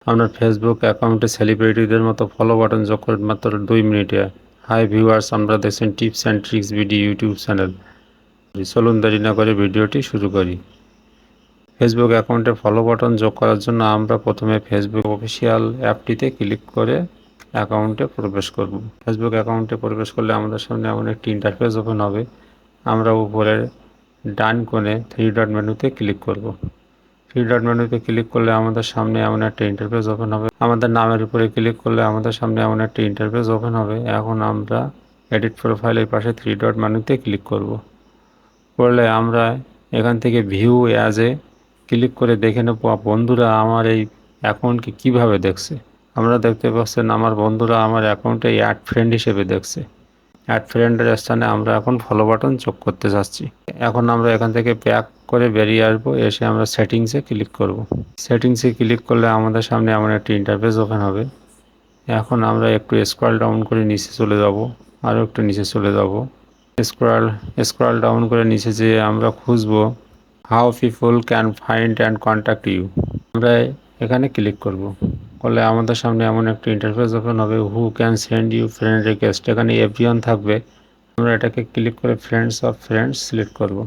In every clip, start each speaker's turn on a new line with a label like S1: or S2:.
S1: আপনার ফেসবুক অ্যাকাউন্টে সেলিব্রিটিদের মতো ফলো বাটন যোগ করেন মাত্র 2 মিনিটে। হাই ভিউয়ার্স, আমরা দেখছেন tips and tricks video YouTube channel. চলুন দেরি না করে ভিডিওটি শুরু করি। ফেসবুক অ্যাকাউন্টে ফলো বাটন যোগ করার জন্য আমরা প্রথমে ফেসবুক অফিসিয়াল অ্যাপটিতে ক্লিক করে অ্যাকাউন্টে প্রবেশ করব। ফেসবুক অ্যাকাউন্টে প্রবেশ করলে আমাদের সামনে এমন একটি ইন্টারফেস ওপেন হবে। আমরা উপরে ডান কোণে 3 ডট মেনুতে ক্লিক করব। 3 ডট মেনুতে ক্লিক করলে আমাদের সামনে এমন একটা ইন্টারফেস ওপেন হবে। আমাদের নামের উপরে ক্লিক করলে আমাদের সামনে এমন একটা ইন্টারফেস ওপেন হবে। এখন আমরা এডিট প্রোফাইলের পাশে 3 ডট মেনুতে ক্লিক করব। করলে আমরা এখান থেকে ভিউ অ্যাজে ক্লিক করে দেখে নেব বন্ধুরা আমার এই অ্যাকাউন্টকে কিভাবে দেখছে। আমরা দেখতে পাচ্ছেন আমার বন্ধুরা আমার অ্যাকাউন্টে অ্যাড ফ্রেন্ড হিসেবে দেখছে। অ্যাড ফ্রেন্ডের স্থানে আমরা এখন ফলো বাটন যোগ করতে যাচ্ছি। এখন আমরা এখান থেকে ব্যাক করে বেরিয়ে আসবো, এসে আমরা সেটিংসে ক্লিক করব। সেটিংসে ক্লিক করলে আমাদের সামনে এমন একটি ইন্টারফেস ওপেন হবে। এখন আমরা একটু স্ক্রল ডাউন করে নিচে চলে যাব, আরও একটু নিচে চলে যাব। স্ক্রল ডাউন করে নিচে যেয়ে আমরা খুঁজবো how people can find and contact you. আমরা এখানে ক্লিক করব। করলে আমাদের সামনে এমন একটা ইন্টারফেস ওপেন হবে, who can send you friend request. এখানে এভরিওয়ান থাকবে। আমরা এটাকে ক্লিক করে ফ্রেন্ডস অফ ফ্রেন্ডস সিলেক্ট করব।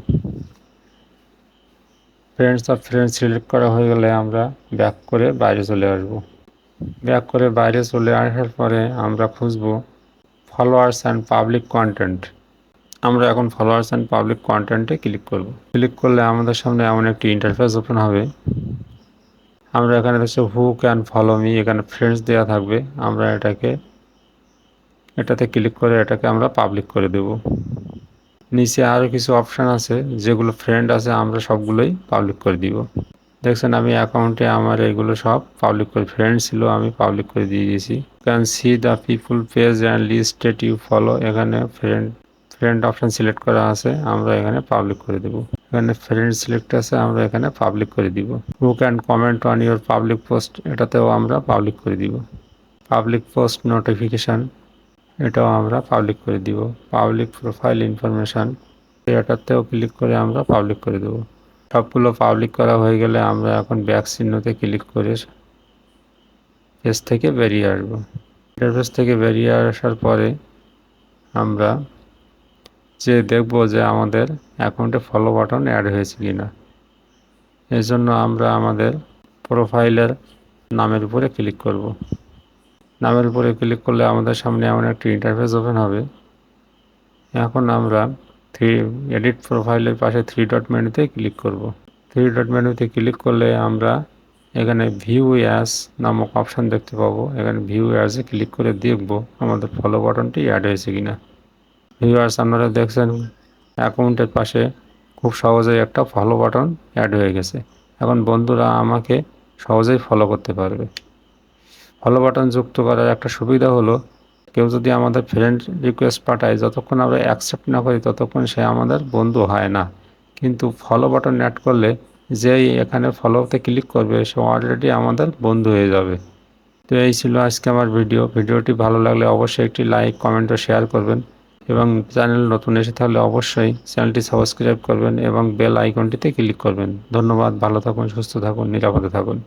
S1: ফ্রেন্ডস অফ ফ্রেন্ডস সিলেক্ট করা হয়ে গেলে আমরা ব্যাক করে বাইরে চলে আসব। ব্যাক করে বাইরে চলে আসার পরে আমরা খুঁজব ফলোয়ার্স অ্যান্ড পাবলিক কন্টেন্ট। আমরা এখন ফলোয়ার্স অ্যান্ড পাবলিক কন্টেন্টে ক্লিক করব। ক্লিক করলে আমাদের সামনে এমন একটি ইন্টারফেস ওপেন হবে। আমরা এখানে দেখছি হু ক্যান ফলো মি, এখানে ফ্রেন্ডস দেওয়া থাকবে। আমরা এটাতে ক্লিক করে এটাকে আমরা পাবলিক করে দেব। নিচে আরও কিছু অপশান আছে, যেগুলো ফ্রেন্ড আছে আমরা সবগুলোই পাবলিক করে দিব। দেখছেন আমি অ্যাকাউন্টে আমার এগুলো সব পাবলিক করে, ফ্রেন্ড ছিল আমি পাবলিক করে দিয়ে দিয়েছি। Can see the people page and listed you follow, এখানে ফ্রেন্ড অপশান সিলেক্ট করা আছে, আমরা এখানে পাবলিক করে দেব। এখানে ফ্রেন্ড সিলেক্ট আছে, আমরা এখানে পাবলিক করে দিব। Who can comment on your public post, এটাতেও আমরা পাবলিক করে দিব। পাবলিক পোস্ট নোটিফিকেশান, এটাও আমরা পাবলিক করে দিব। পাবলিক প্রোফাইল ইনফরমেশান, এটাতেও ক্লিক করে আমরা পাবলিক করে দেব। সবগুলো পাবলিক করা হয়ে গেলে আমরা এখন ব্যাক চিহ্নতে ক্লিক করে পেজ থেকে বেরিয়ে আসব। ইন্টারফেস থেকে বেরিয়ে আসার পরে আমরা দেখব যে আমাদের অ্যাকাউন্টে ফলো বাটন অ্যাড হয়েছে কিনা। এই জন্য আমরা আমাদের প্রোফাইলের নামের উপরে ক্লিক করব। নামের উপরে ক্লিক করলে আমাদের সামনে এমন একটি ইন্টারফেস ওপেন হবে। এখন আমরা এডিট প্রোফাইলের পাশে 3 ডট মেনুতে ক্লিক করব। 3 ডট মেনুতে ক্লিক করলে আমরা এখানে ভিউ অ্যাজ নামক অপশান দেখতে পাবো। এখানে ভিউ অ্যাজে ক্লিক করে দেখব আমাদের ফলো বাটনটি অ্যাড হয়েছে কিনা। ভিউয়ার্স, আপনারা দেখছেন অ্যাকাউন্টের পাশে খুব সহজেই একটা ফলো বাটন অ্যাড হয়ে গেছে। এখন বন্ধুরা আমাকে সহজেই ফলো করতে পারবে। ফলো বাটন যুক্ত করার একটা সুবিধা হলো, কেউ যদি আমাদের ফ্রেন্ড রিকোয়েস্ট পাঠায়, যতক্ষণ আমরা অ্যাকসেপ্ট না করি ততক্ষণ সে আমাদের বন্ধু হয় না। কিন্তু ফলো বাটন অ্যাড করলে যেই এখানে ফলোতে ক্লিক করবে সে অলরেডি আমাদের বন্ধু হয়ে যাবে। তো এই ছিল আজকে আমার ভিডিওটি ভালো লাগলে অবশ্যই একটি লাইক, কমেন্ট ও শেয়ার করবেন এবং চ্যানেল নতুন এসে থাকলে অবশ্যই চ্যানেলটি সাবস্ক্রাইব করবেন এবং বেল আইকনটিতে ক্লিক করবেন। ধন্যবাদ, ভালো থাকুন, সুস্থ থাকুন, নিরাপদে থাকুন।